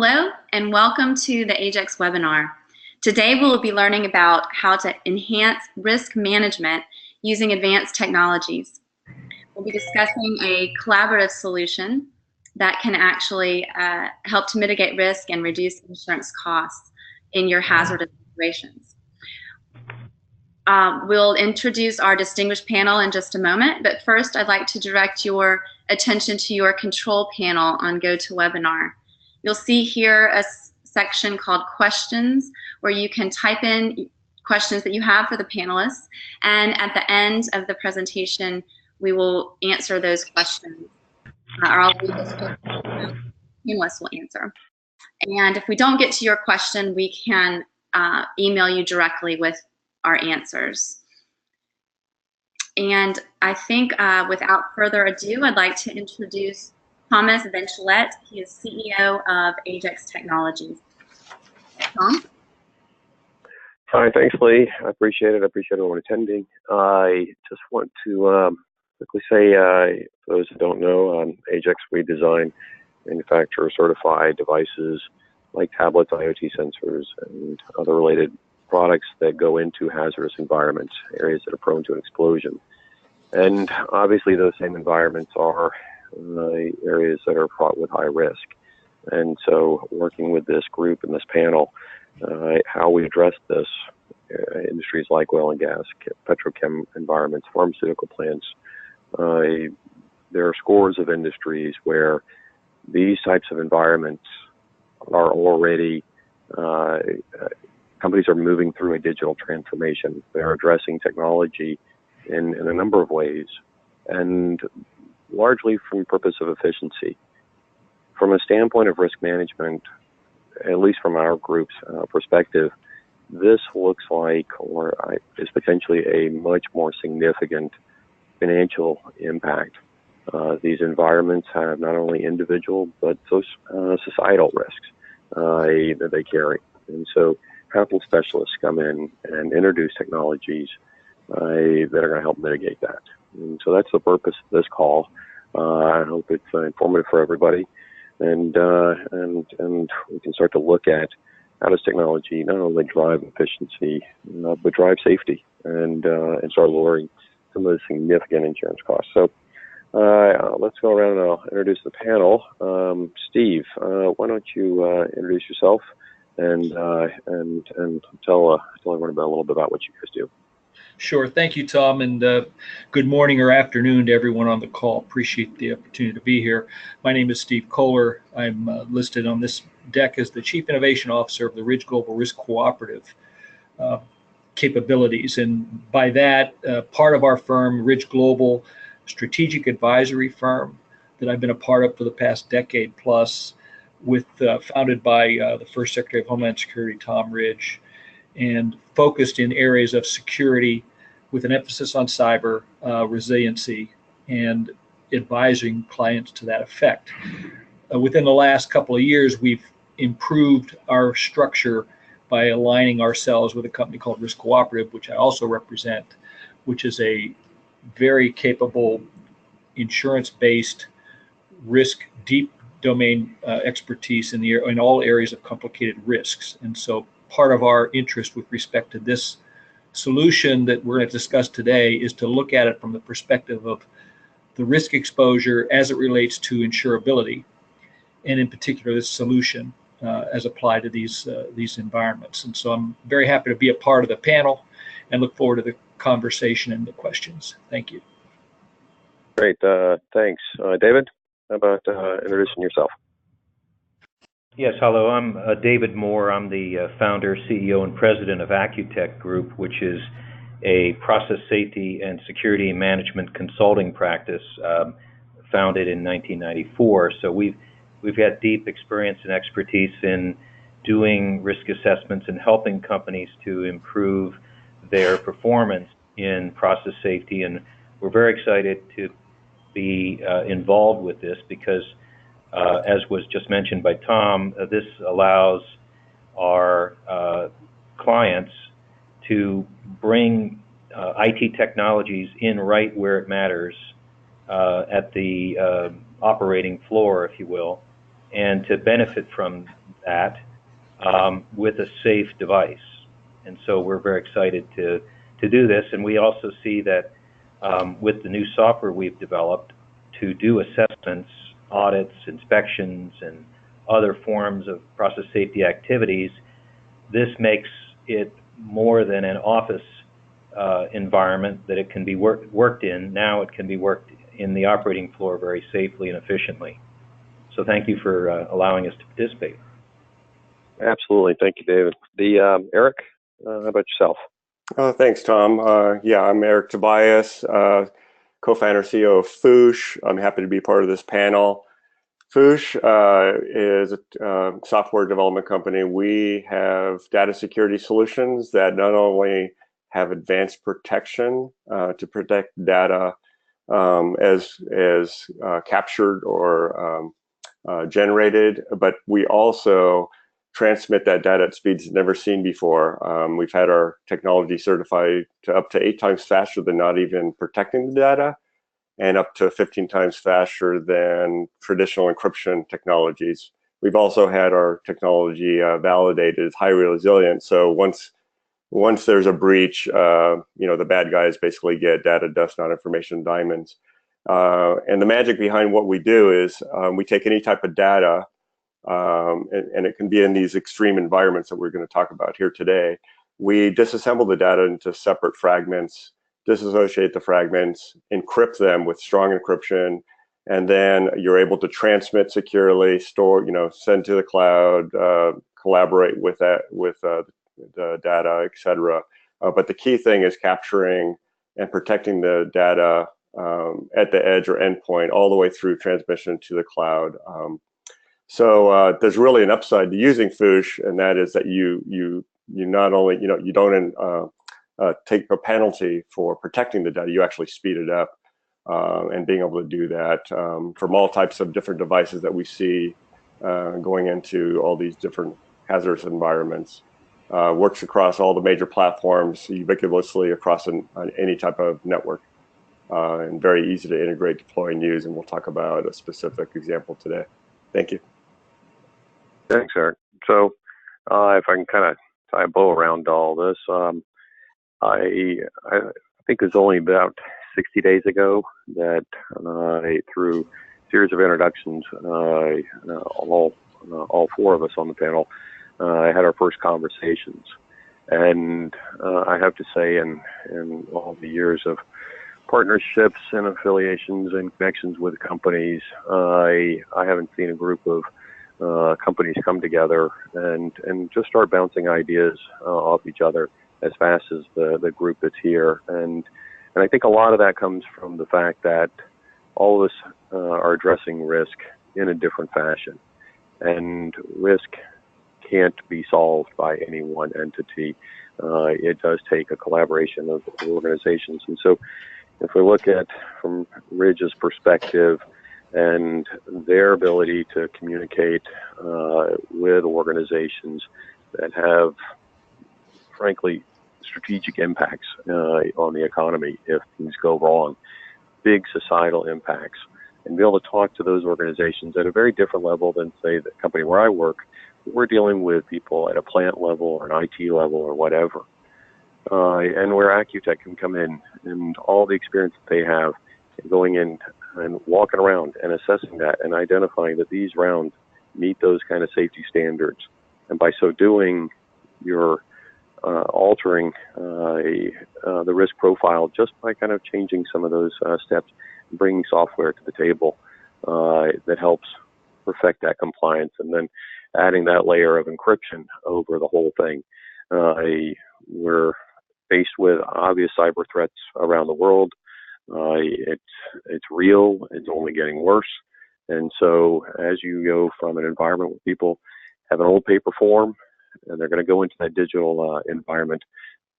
Hello and welcome to the Aegex Webinar. Today we'll be learning about how to enhance risk management using advanced technologies. We'll be discussing a collaborative solution that can actually help to mitigate risk and reduce insurance costs in your hazardous situations. We'll introduce our distinguished panel in just a moment, but first I'd like to direct your attention to your control panel on GoToWebinar. You'll see here a section called questions where you can type in questions that you have for the panelists, and at the end of the presentation we will answer those questions, or I'll read those questions the panelists will answer. And if we don't get to your question, we can email you directly with our answers. And I think without further ado, I'd like to introduce Tobias Ventulett. He is CEO of Aegex Technologies. Tom? Hi, thanks, Lee. I appreciate it. I appreciate everyone attending. I just want to quickly say, for those who don't know, Aegex, we design, manufacture, certify devices like tablets, IoT sensors, and other related products that go into hazardous environments, areas that are prone to an explosion. And obviously those same environments are areas that are fraught with high risk. And so working with this group and this panel, how we address this, industries like oil and gas, petrochem environments, pharmaceutical plants, there are scores of industries where these types of environments are already, companies are moving through a digital transformation. They're addressing technology in a number of ways, and largely from the purpose of efficiency. From a standpoint of risk management, at least from our group's perspective, this looks like, or is potentially a much more significant financial impact. These environments have not only individual, but societal risks that they carry. And so capital specialists come in and introduce technologies that are going to help mitigate that. And so that's the purpose of this call. I hope it's informative for everybody, and we can start to look at how does technology not only drive efficiency, but drive safety, and start lowering some of the significant insurance costs. So let's go around and I'll introduce the panel. Steve, why don't you introduce yourself and tell everyone about a little bit about what you guys do. Sure. Thank you, Tom, and good morning or afternoon to everyone on the call. Appreciate the opportunity to be here. My name is Steve Kohler. I'm listed on this deck as the Chief Innovation Officer of the Ridge Global Risk Cooperative capabilities. And by that, part of our firm, Ridge Global, strategic advisory firm that I've been a part of for the past decade plus, founded by the first Secretary of Homeland Security, Tom Ridge, and focused in areas of security with an emphasis on cyber resiliency and advising clients to that effect. Within the last couple of years, we've improved our structure by aligning ourselves with a company called Risk Cooperative, which I also represent, which is a very capable insurance-based risk, deep domain expertise in all areas of complicated risks. And so part of our interest with respect to this solution that we're going to discuss today is to look at it from the perspective of the risk exposure as it relates to insurability, and in particular this solution as applied to these environments. And so I'm very happy to be a part of the panel and look forward to the conversation and the questions. Thank you. Great, thanks. David, how about introducing yourself? Yes, hello, I'm David Moore. I'm the founder, CEO, and president of AcuTech Group, which is a process safety and security management consulting practice founded in 1994. So we've had deep experience and expertise in doing risk assessments and helping companies to improve their performance in process safety. And we're very excited to be involved with this because as was just mentioned by Tom, this allows our clients to bring IT technologies in right where it matters at the operating floor, if you will, and to benefit from that with a safe device. And so we're very excited to do this. And we also see that with the new software we've developed to do assessments, audits, inspections, and other forms of process safety activities, this makes it more than an office environment that it can be worked in. Now it can be worked in the operating floor very safely and efficiently. So thank you for allowing us to participate. Absolutely. Thank you, David. Eric, how about yourself? Thanks, Tom. Yeah, I'm Eric Tobias, co-founder CEO of FHOOSH. I'm happy to be part of this panel. FHOOSH is a software development company. We have data security solutions that not only have advanced protection to protect data as captured or generated, but we also transmit that data at speeds never seen before. We've had our technology certified to up to 8 times faster than not even protecting the data, and up to 15 times faster than traditional encryption technologies. We've also had our technology validated as highly resilient. So once there's a breach, the bad guys basically get data, dust, not information, diamonds. And the magic behind what we do is we take any type of data, and it can be in these extreme environments that we're going to talk about here today. We disassemble the data into separate fragments, disassociate the fragments, encrypt them with strong encryption, and then you're able to transmit securely, store, send to the cloud, collaborate with the data, etc. But the key thing is capturing and protecting the data at the edge or endpoint all the way through transmission to the cloud. So there's really an upside to using FHOOSH, and that is that you not only you don't take a penalty for protecting the data, you actually speed it up, and being able to do that from all types of different devices that we see going into all these different hazardous environments. Works across all the major platforms ubiquitously across any type of network, and very easy to integrate, deploy, and use. And we'll talk about a specific example today. Thank you. Thanks, Eric. So if I can kind of tie a bow around all this, I think it was only about 60 days ago that through a series of introductions, all 4 of us on the panel had our first conversations. And I have to say, in all the years of partnerships and affiliations and connections with companies, I haven't seen a group of companies come together and just start bouncing ideas off each other as fast as the group that's here. And I think a lot of that comes from the fact that all of us are addressing risk in a different fashion. And risk can't be solved by any one entity. It does take a collaboration of organizations. And so if we look at from Ridge's perspective and their ability to communicate with organizations that have, frankly, strategic impacts on the economy if things go wrong, big societal impacts, and be able to talk to those organizations at a very different level than, say, the company where I work. We're dealing with people at a plant level or an IT level or whatever. And where AcuTech can come in and all the experience that they have going in and walking around and assessing that and identifying that these rounds meet those kind of safety standards. And by so doing, you're altering the risk profile just by kind of changing some of those steps, and bringing software to the table that helps perfect that compliance, and then adding that layer of encryption over the whole thing. We're faced with obvious cyber threats around the world. It's real. It's only getting worse. And so as you go from an environment where people have an old paper form and they're going to go into that digital environment,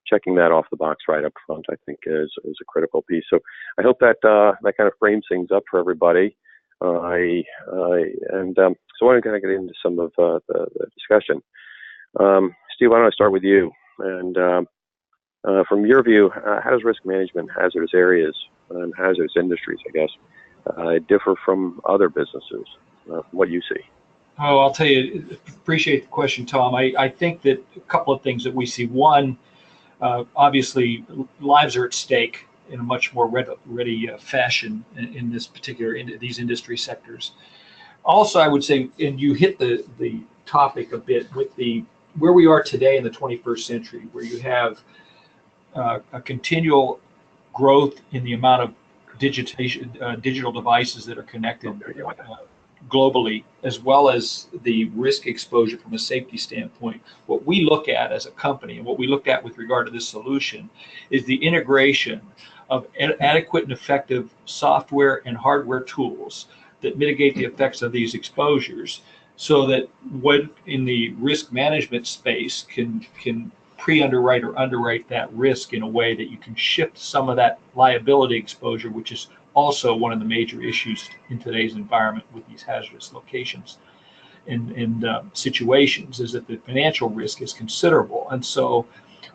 checking that off the box right up front, I think is a critical piece. So I hope that that kind of frames things up for everybody. So I want to kind of get into some of the discussion. Steve, why don't I start with you? And from your view, how does risk management in hazardous areas and hazardous industries, I guess, differ from other businesses, from what you see? Oh, I'll tell you, appreciate the question, Tom. I think that a couple of things that we see. One, obviously, lives are at stake in a much more ready fashion in this particular these industry sectors. Also, I would say, and you hit the topic a bit with where we are today in the 21st century, where you have a continual growth in the amount of digital devices that are connected globally, as well as the risk exposure from a safety standpoint. What we look at as a company, and what we looked at with regard to this solution, is the integration of adequate and effective software and hardware tools that mitigate the effects of these exposures, so that what in the risk management space can pre-underwrite or underwrite that risk in a way that you can shift some of that liability exposure, which is also one of the major issues in today's environment with these hazardous locations and situations, is that the financial risk is considerable. And so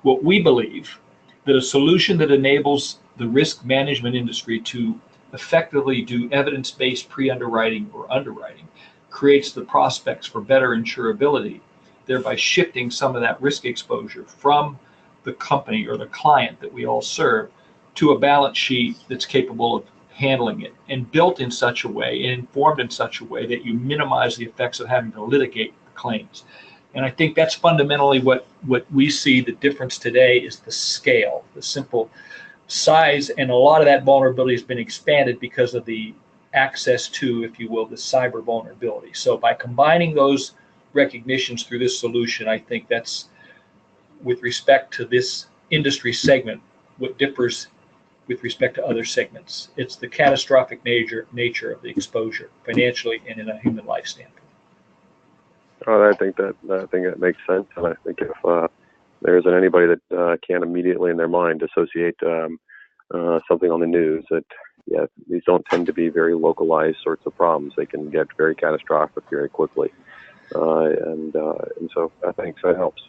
what we believe, that a solution that enables the risk management industry to effectively do evidence-based pre-underwriting or underwriting creates the prospects for better insurability, thereby shifting some of that risk exposure from the company or the client that we all serve to a balance sheet that's capable of handling it, and built in such a way and informed in such a way that you minimize the effects of having to litigate the claims. And I think that's fundamentally what we see. The difference today is the scale, the simple size, and a lot of that vulnerability has been expanded because of the access to, if you will, the cyber vulnerability. So by combining those recognitions through this solution, I think that's, with respect to this industry segment, what differs with respect to other segments. It's the catastrophic nature of the exposure, financially and in a human life standpoint. I think that makes sense, and I think if there isn't anybody that can immediately in their mind associate something on the news, that these don't tend to be very localized sorts of problems. They can get very catastrophic very quickly, and so I think that helps.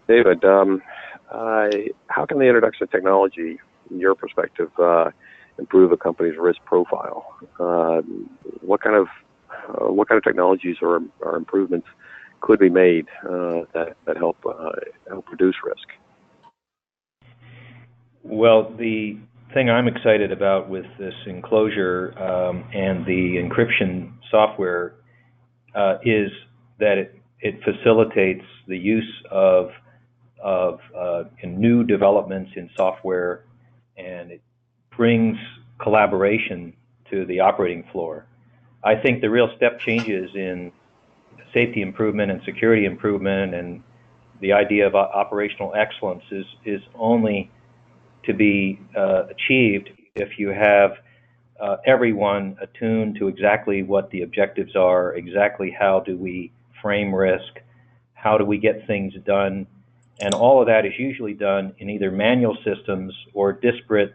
David, how can the introduction of technology, in your perspective, improve a company's risk profile? What kind of technologies or improvements could be made that help reduce risk? Well, the thing I'm excited about with this enclosure and the encryption software is that it facilitates the use of new developments in software, and it brings collaboration to the operating floor. I think the real step changes in safety improvement and security improvement and the idea of operational excellence is only to be achieved if you have everyone attuned to exactly what the objectives are, exactly how do we frame risk, how do we get things done. And all of that is usually done in either manual systems or disparate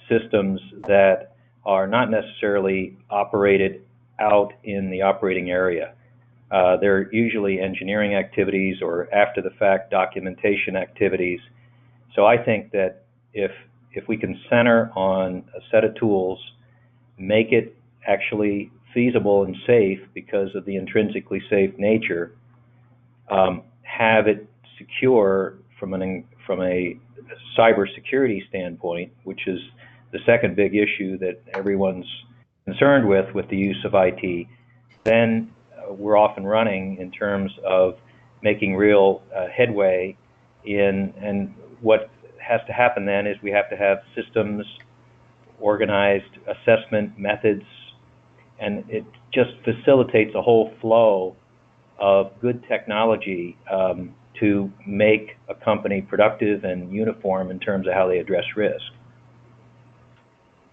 systems that are not necessarily operated out in the operating area. They're usually engineering activities or after-the-fact documentation activities. So I think that if we can center on a set of tools, make it actually feasible and safe because of the intrinsically safe nature, have it secure from a cybersecurity standpoint, which is the second big issue that everyone's concerned with the use of IT, then we're off and running in terms of making real headway in. And what has to happen then is we have to have systems, organized assessment methods, and it just facilitates a whole flow of good technology to make a company productive and uniform in terms of how they address risk.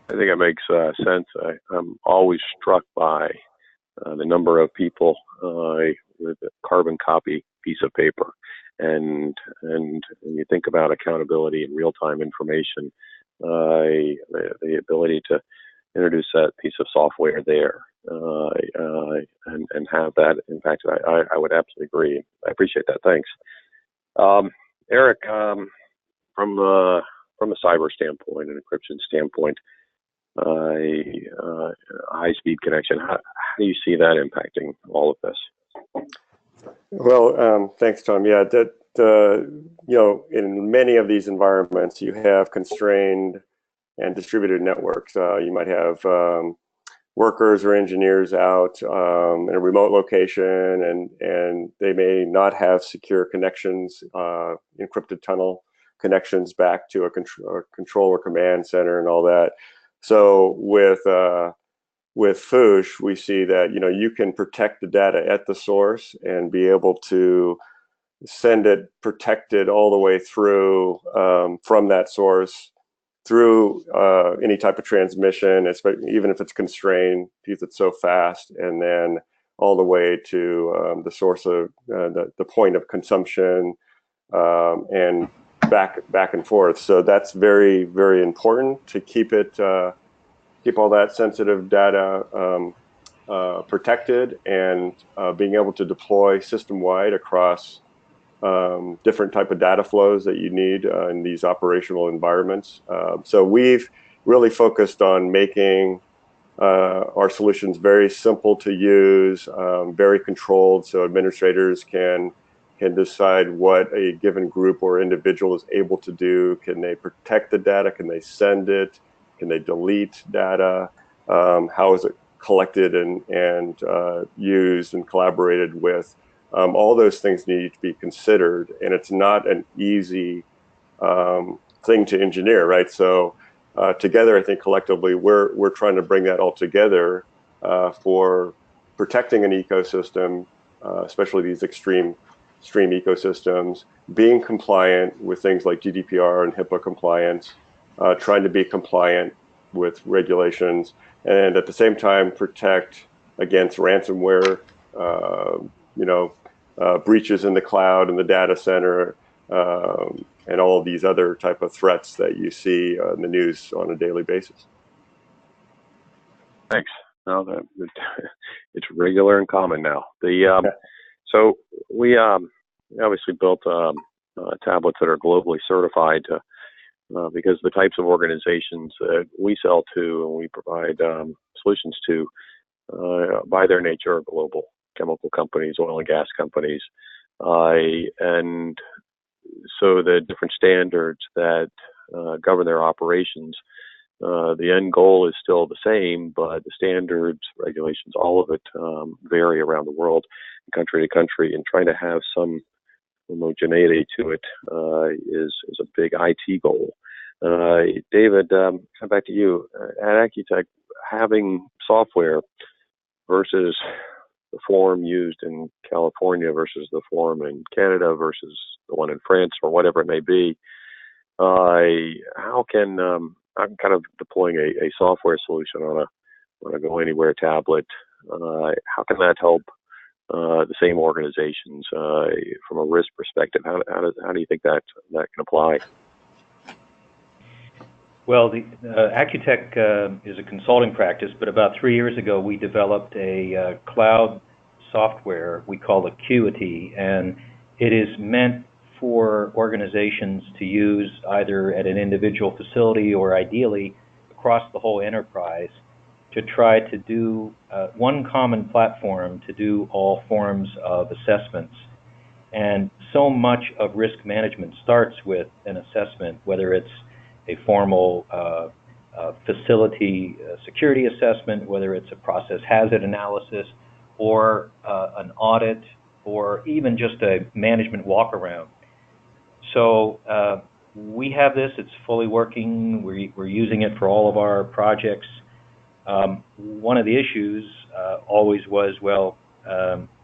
I think it makes sense. I'm always struck by the number of people with a carbon copy piece of paper, and when you think about accountability and real-time information, the ability to introduce that piece of software there and have that impact, I would absolutely agree. I appreciate that. Thanks. Eric, from a cyber standpoint, an encryption standpoint, high-speed connection, how do you see that impacting all of this? Well, thanks, Tom. Yeah, in many of these environments, you have constrained and distributed networks. You might have workers or engineers out in a remote location, and they may not have secure connections, encrypted tunnel connections back to a control or command center and all that. So with FHOOSH, we see that you can protect the data at the source and be able to send it protected all the way through from that source through any type of transmission, even if it's constrained, because it's so fast, and then all the way to the source of the point of consumption and back and forth. So that's very, very important to keep all that sensitive data protected, and being able to deploy system-wide across different type of data flows that you need in these operational environments. So we've really focused on making our solutions very simple to use, very controlled, so administrators can decide what a given group or individual is able to do. Can they protect the data? Can they send it? Can they delete data? How is it collected and used and collaborated with? All those things need to be considered, and it's not an easy thing to engineer, right? So together, I think collectively, we're trying to bring that all together for protecting an ecosystem, especially these extreme ecosystems, being compliant with things like GDPR and HIPAA compliance, trying to be compliant with regulations, and at the same time protect against ransomware, breaches in the cloud and the data center, and all of these other type of threats that you see in the news on a daily basis. Thanks. No, it's regular and common now. So we obviously built tablets that are globally certified because the types of organizations that we sell to and we provide solutions to, by their nature, are global. Chemical companies, oil and gas companies, and so the different standards that govern their operations, the end goal is still the same, but the standards, regulations, all of it vary around the world, country to country, and trying to have some homogeneity to it is a big IT goal. David, come back to you. At AcuTech, having software versus the form used in California versus the form in Canada versus the one in France or whatever it may be, how can I'm kind of deploying a software solution on a go anywhere tablet. How can that help the same organizations from a risk perspective? How do you think that can apply? Well, the AcuTech is a consulting practice, but about 3 years ago we developed a cloud software we call Acuity, and it is meant for organizations to use either at an individual facility or ideally across the whole enterprise to try to do one common platform to do all forms of assessments. And so much of risk management starts with an assessment, whether it's a formal facility security assessment, whether it's a process hazard analysis, or an audit, or even just a management walk-around. So we have this, it's fully working, we're using it for all of our projects. One of the issues always was, well,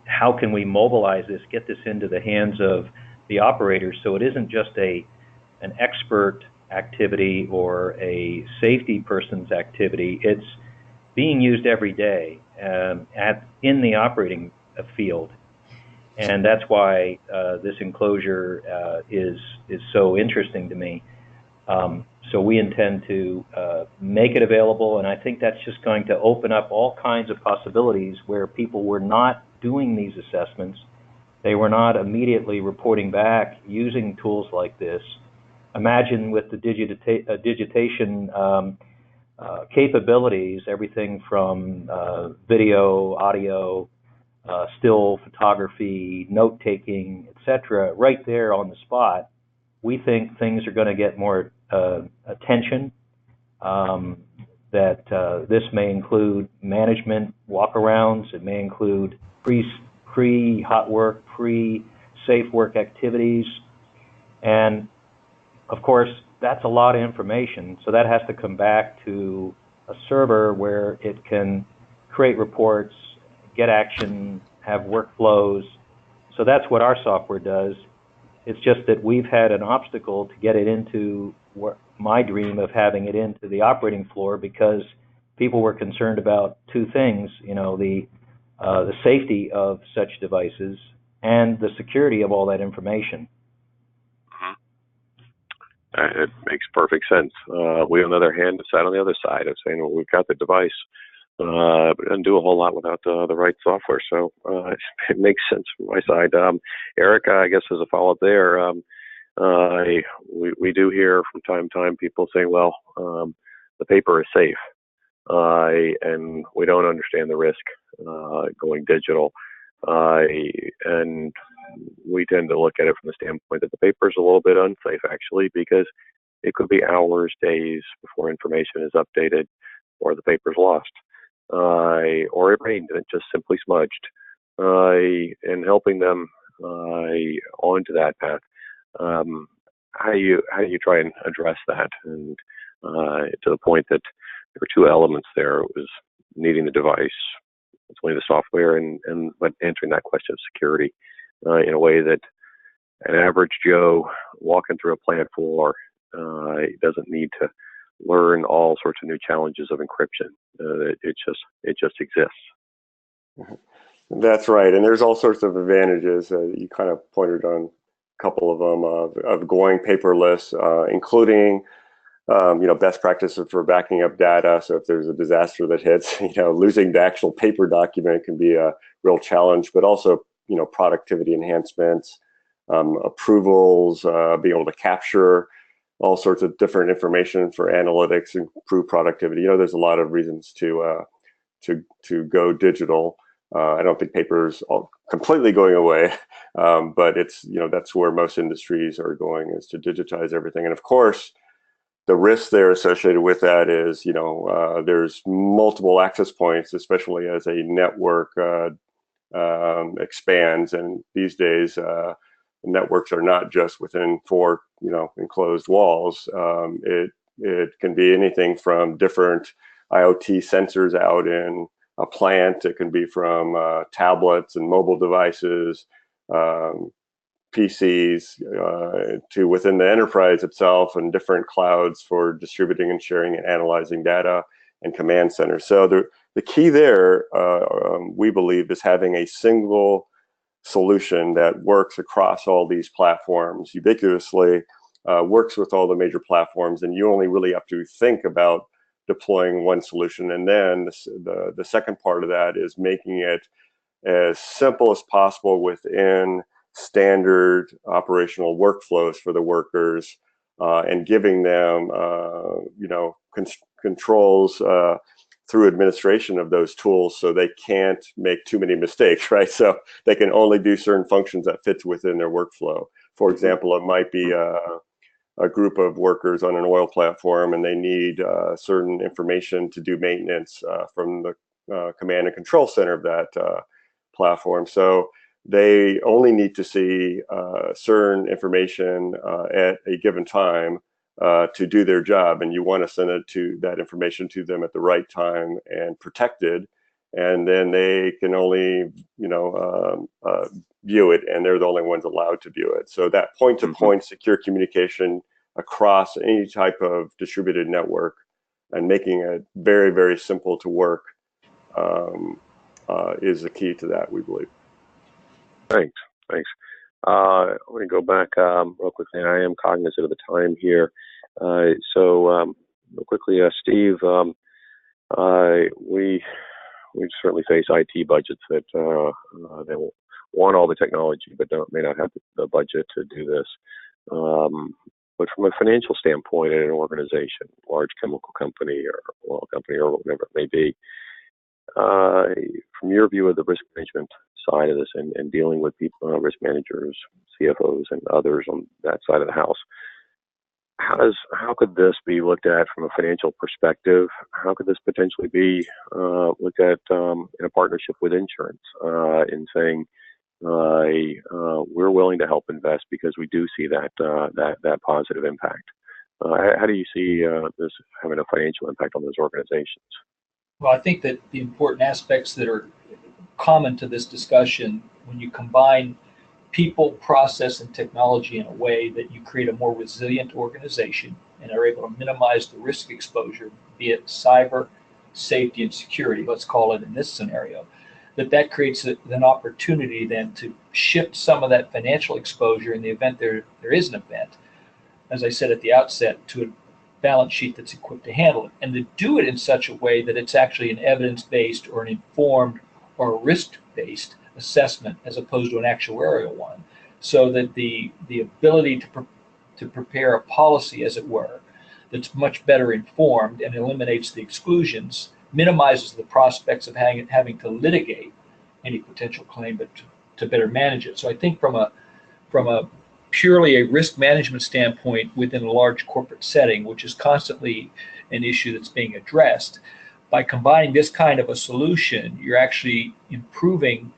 how can we mobilize this, get this into the hands of the operators so it isn't just an expert activity or a safety person's activity, it's being used every day in the operating field. And that's why this enclosure is so interesting to me. So we intend to make it available, and I think that's just going to open up all kinds of possibilities where people were not doing these assessments. They were not immediately reporting back using tools like this. Imagine with the digitation capabilities, everything from video, audio, still photography, note-taking, etc., right there on the spot. We think things are going to get more attention, that this may include management walk-arounds, it may include pre-hot work, pre-safe work activities, and of course, that's a lot of information, so that has to come back to a server where it can create reports, get action, have workflows. So that's what our software does. It's just that we've had an obstacle to get it into my dream of having it into the operating floor, because people were concerned about two things, the safety of such devices and the security of all that information. It makes perfect sense. We, on the other hand, sat on the other side of saying, well, we've got the device, but it doesn't do a whole lot without the right software. So it makes sense from my side. Eric, I guess as a follow-up there, we do hear from time to time people saying, well, the paper is safe, and we don't understand the risk going digital. And we tend to look at it from the standpoint that the paper is a little bit unsafe, actually, because it could be hours, days before information is updated, or the paper's lost, or it rained and it just simply smudged. And helping them onto that path, how do you try and address that? And to the point that there were two elements there. It was needing the device, it's only the software, but answering that question of security in a way that an average Joe walking through a plant floor doesn't need to learn all sorts of new challenges of encryption. It just exists. That's right, and there's all sorts of advantages. You kind of pointed on a couple of them of going paperless, including best practices for backing up data. So if there's a disaster that hits, losing the actual paper document can be a real challenge, but also, productivity enhancements, approvals, being able to capture all sorts of different information for analytics, improve productivity. There's a lot of reasons to go digital. I don't think paper is completely going away, but it's, that's where most industries are going, is to digitize everything. And of course, the risk there associated with that is, there's multiple access points, especially as a network expands. And these days, networks are not just within four, enclosed walls. It can be anything from different IoT sensors out in a plant. It can be from tablets and mobile devices, PCs, to within the enterprise itself, and different clouds for distributing and sharing and analyzing data, and command centers. So the key there, we believe, is having a single solution that works across all these platforms ubiquitously, works with all the major platforms, and you only really have to think about deploying one solution. And then the second part of that is making it as simple as possible within standard operational workflows for the workers, and giving them controls through administration of those tools, so they can't make too many mistakes, right? So they can only do certain functions that fits within their workflow. For example, it might be a group of workers on an oil platform, and they need certain information to do maintenance from the command and control center of that platform. So they only need to see certain information at a given time to do their job, and you want to send that information to them at the right time and protected, and then they can only view it, and they're the only ones allowed to view it. So that point-to-point secure communication across any type of distributed network, and making it very, very simple to work, is the key to that, we believe. Thanks. Let me go back real quickly. I am cognizant of the time here. So real quickly, Steve, we certainly face IT budgets that they want all the technology, but may not have the budget to do this. But from a financial standpoint, in an organization, large chemical company or oil company or whatever it may be, from your view of the risk management side of this and dealing with people, risk managers, CFOs, and others on that side of the house. How could this be looked at from a financial perspective? How could this potentially be looked at in a partnership with insurance in saying we're willing to help invest because we do see that positive impact? How do you see this having a financial impact on those organizations? Well, I think that the important aspects that are common to this discussion, when you combine people, process, and technology in a way that you create a more resilient organization and are able to minimize the risk exposure, be it cyber, safety, and security, let's call it in this scenario, that creates an opportunity then to shift some of that financial exposure in the event there is an event, as I said at the outset, to a balance sheet that's equipped to handle it, and to do it in such a way that it's actually an evidence-based or an informed or a risk-based assessment as opposed to an actuarial one, so that the ability to prepare a policy, as it were, that's much better informed and eliminates the exclusions, minimizes the prospects of having to litigate any potential claim, but to better manage it. So I think from a purely a risk management standpoint within a large corporate setting, which is constantly an issue that's being addressed, by combining this kind of a solution, you're actually improving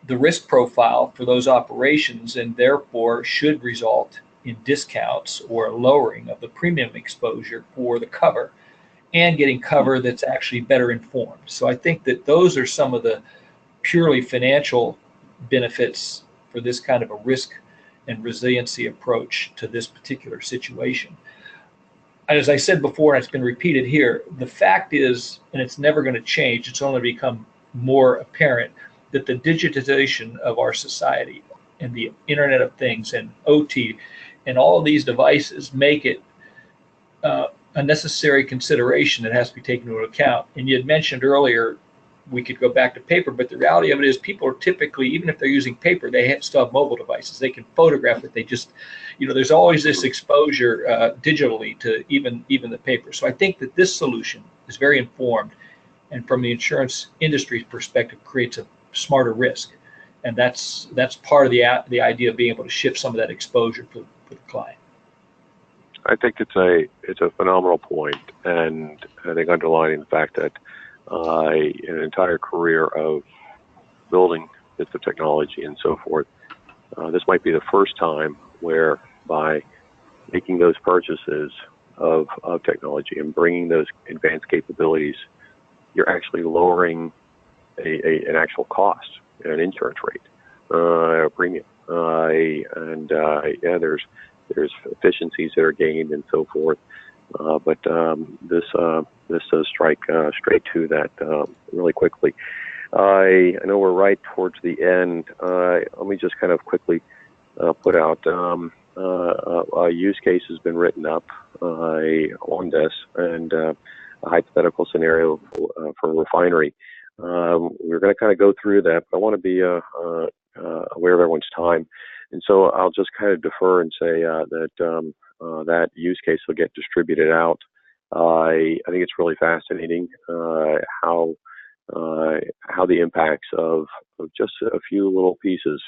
the risk profile for those operations, and therefore should result in discounts or lowering of the premium exposure for the cover, and getting cover that's actually better informed. So I think that those are some of the purely financial benefits for this kind of a risk and resiliency approach to this particular situation. As I said before, and it's been repeated here, the fact is, and it's never going to change, it's only become more apparent, that the digitization of our society and the Internet of Things and OT and all of these devices make it a necessary consideration that has to be taken into account. And you had mentioned earlier, we could go back to paper, but the reality of it is people are typically, even if they're using paper, they still have mobile devices. They can photograph it. They just, there's always this exposure digitally to even the paper. So I think that this solution is very informed, and from the insurance industry's perspective, creates a smarter risk. And that's part of the idea of being able to shift some of that exposure for the client. I think it's a phenomenal point, and I think underlining the fact that an entire career of building bits of technology and so forth, this might be the first time where by making those purchases of technology and bringing those advanced capabilities, you're actually lowering an actual cost, an insurance rate, a premium, there's efficiencies that are gained and so forth. But this does strike straight to that really quickly. I know we're right towards the end. Let me just kind of quickly put out a use case has been written up on this, and a hypothetical scenario for a refinery. We're going to kind of go through that, but I want to be aware of everyone's time. And so I'll just kind of defer and say that use case will get distributed out. I think it's really fascinating how the impacts of just a few little pieces,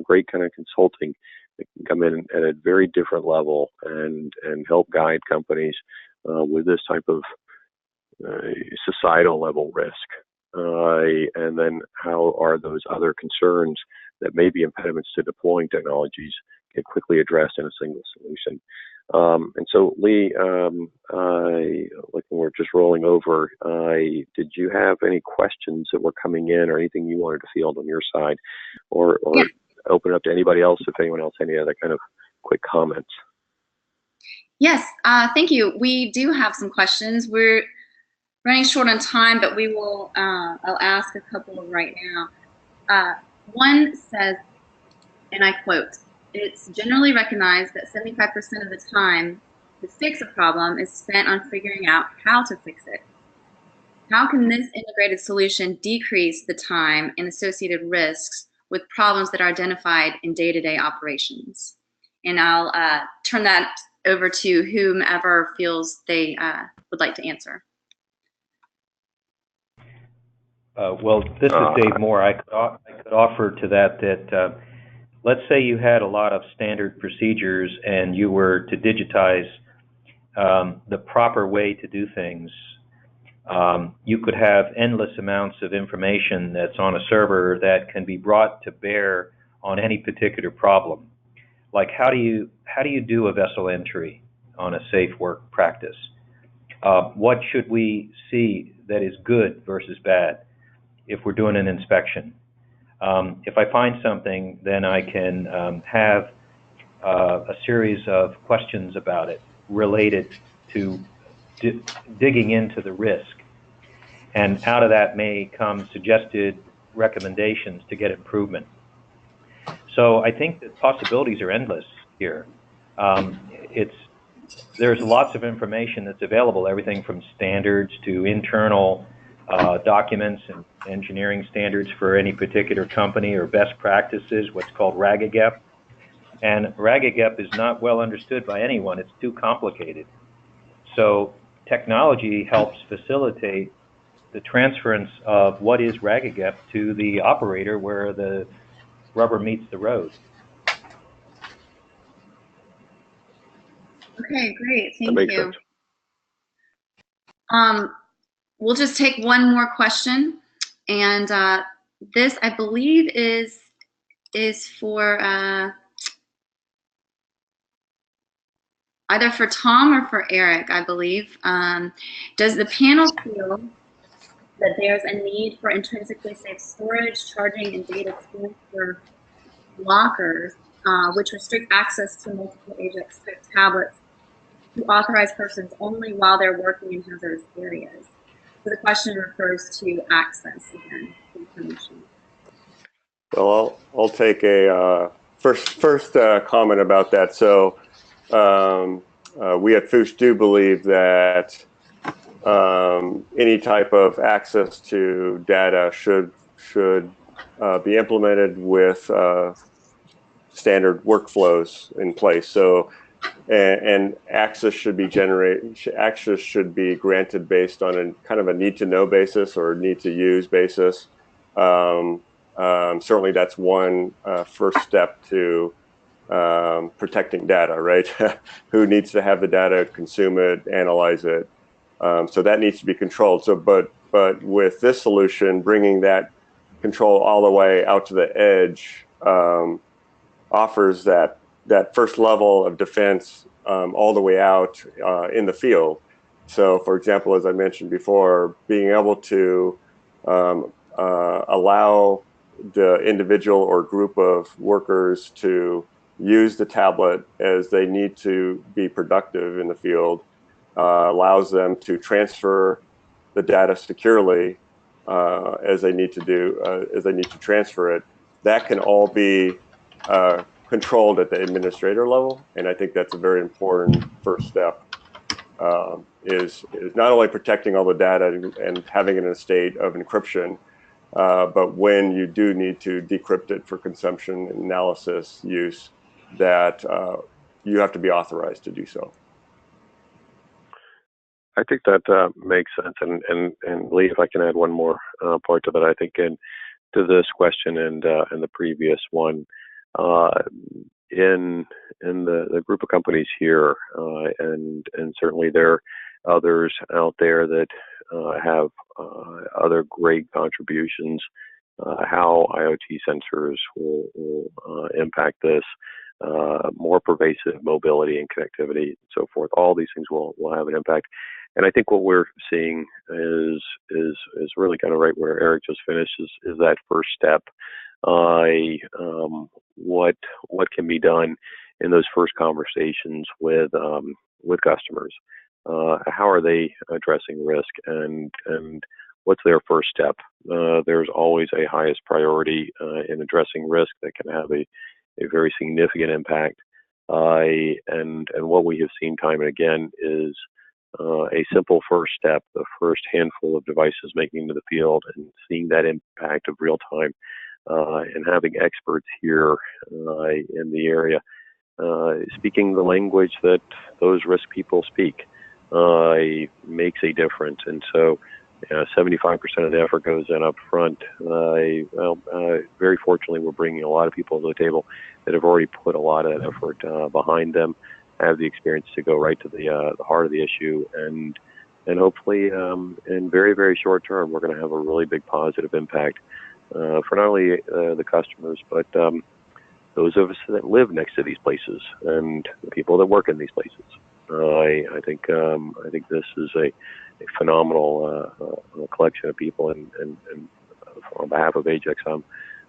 great kind of consulting, that can come in at a very different level and help guide companies with this type of societal level risk. And then how are those other concerns that may be impediments to deploying technologies get quickly addressed in a single solution. And so, Lee, like we're just rolling over, did you have any questions that were coming in or anything you wanted to field on your side, or Yeah. Open it up to anybody else if anyone else had any other kind of quick comments? Yes, thank you. We do have some questions. We're running short on time, but we will, I'll ask a couple right now. One says, and I quote, "It's generally recognized that 75% of the time to fix a problem is spent on figuring out how to fix it. How can this integrated solution decrease the time and associated risks with problems that are identified in day-to-day operations?" And I'll turn that over to whomever feels they would like to answer. Well, this is Dave Moore. I could offer to that let's say you had a lot of standard procedures and you were to digitize the proper way to do things. You could have endless amounts of information that's on a server that can be brought to bear on any particular problem. Like how do you do a vessel entry on a safe work practice? What should we see that is good versus bad if we're doing an inspection? If I find something, then I can have a series of questions about it related to digging into the risk. And out of that may come suggested recommendations to get improvement. So I think that possibilities are endless here. There's lots of information that's available, everything from standards to internal documents and engineering standards for any particular company, or best practices, what's called RAGAGEP. And RAGAGEP is not well understood by anyone. It's too complicated. So technology helps facilitate the transference of what is RAGAGEP to the operator where the rubber meets the road. Okay, great. Thank That makes you. sense. We'll just take one more question, and this, I believe, is for either for Tom or for Eric, I believe. Does the panel feel that there's a need for intrinsically safe storage, charging, and data transfer lockers, which restrict access to multiple Aegex tablets to authorized persons only while they're working in hazardous areas? So the question refers to access again, information. Well, I'll take a first comment about that. So we at FHOOSH do believe that any type of access to data should be implemented with standard workflows in place. So and access should be granted based on a kind of a need to know basis or need to use basis. Certainly that's one first step to protecting data, right? Who needs to have the data, consume it, analyze it? So that needs to be controlled. So, but with this solution, bringing that control all the way out to the edge offers that first level of defense all the way out in the field. So, for example, as I mentioned before, being able to allow the individual or group of workers to use the tablet as they need to be productive in the field allows them to transfer the data securely as they need to transfer it. That can all be controlled at the administrator level, and I think that's a very important first step. Is not only protecting all the data and having it in a state of encryption, but when you do need to decrypt it for consumption, analysis, use, that you have to be authorized to do so. I think that makes sense. And Lee, if I can add one more part to that, I think to this question and the previous one, in the group of companies here, and certainly there are others out there that have other great contributions, how IoT sensors will impact this, more pervasive mobility and connectivity and so forth. All these things will have an impact. And I think what we're seeing is really kind of right where Eric just finished, is that first step. What can be done in those first conversations with customers? How are they addressing risk, and what's their first step? There's always a highest priority in addressing risk that can have a very significant impact. And what we have seen time and again is a simple first step, the first handful of devices making it to the field and seeing that impact of real time, and having experts here in the area speaking the language that those risk people speak makes a difference. And so 75% of the effort goes in up front. Very fortunately, we're bringing a lot of people to the table that have already put a lot of that effort behind them, have the experience to go right to the heart of the issue, and hopefully in very, very short term, we're going to have a really big positive impact for not only the customers, but those of us that live next to these places and the people that work in these places. I think this is a phenomenal collection of people, and on behalf of Aegex,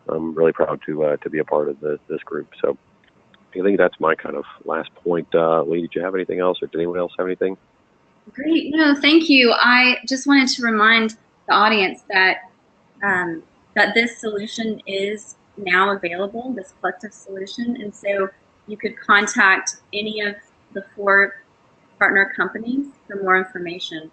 I'm really proud to be a part of this group. So I think that's my kind of last point. Lee, did you have anything else, or did anyone else have anything? Great. No, thank you. I just wanted to remind the audience that that this solution is now available, this collective solution, and so you could contact any of the 4 partner companies for more information.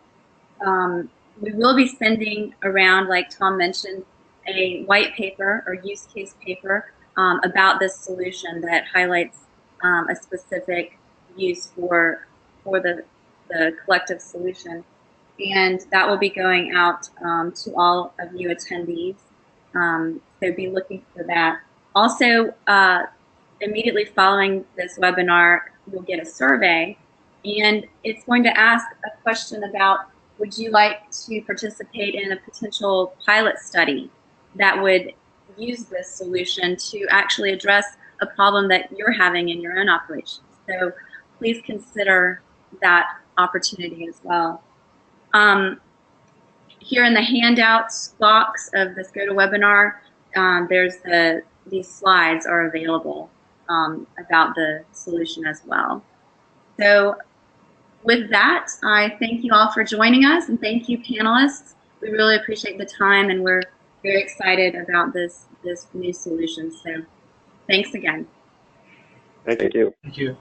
We will be sending around, like Tom mentioned, a white paper or use case paper about this solution that highlights a specific use for the collective solution, and that will be going out to all of you attendees. So be looking for that. Also, immediately following this webinar, you'll get a survey, and it's going to ask a question about, would you like to participate in a potential pilot study that would use this solution to actually address a problem that you're having in your own operations? So please consider that opportunity as well. Here in the handouts box of this GoToWebinar, these slides are available about the solution as well. So with that, I thank you all for joining us, and thank you, panelists. We really appreciate the time, and we're very excited about this new solution. So thanks again. Thank you. Thank you.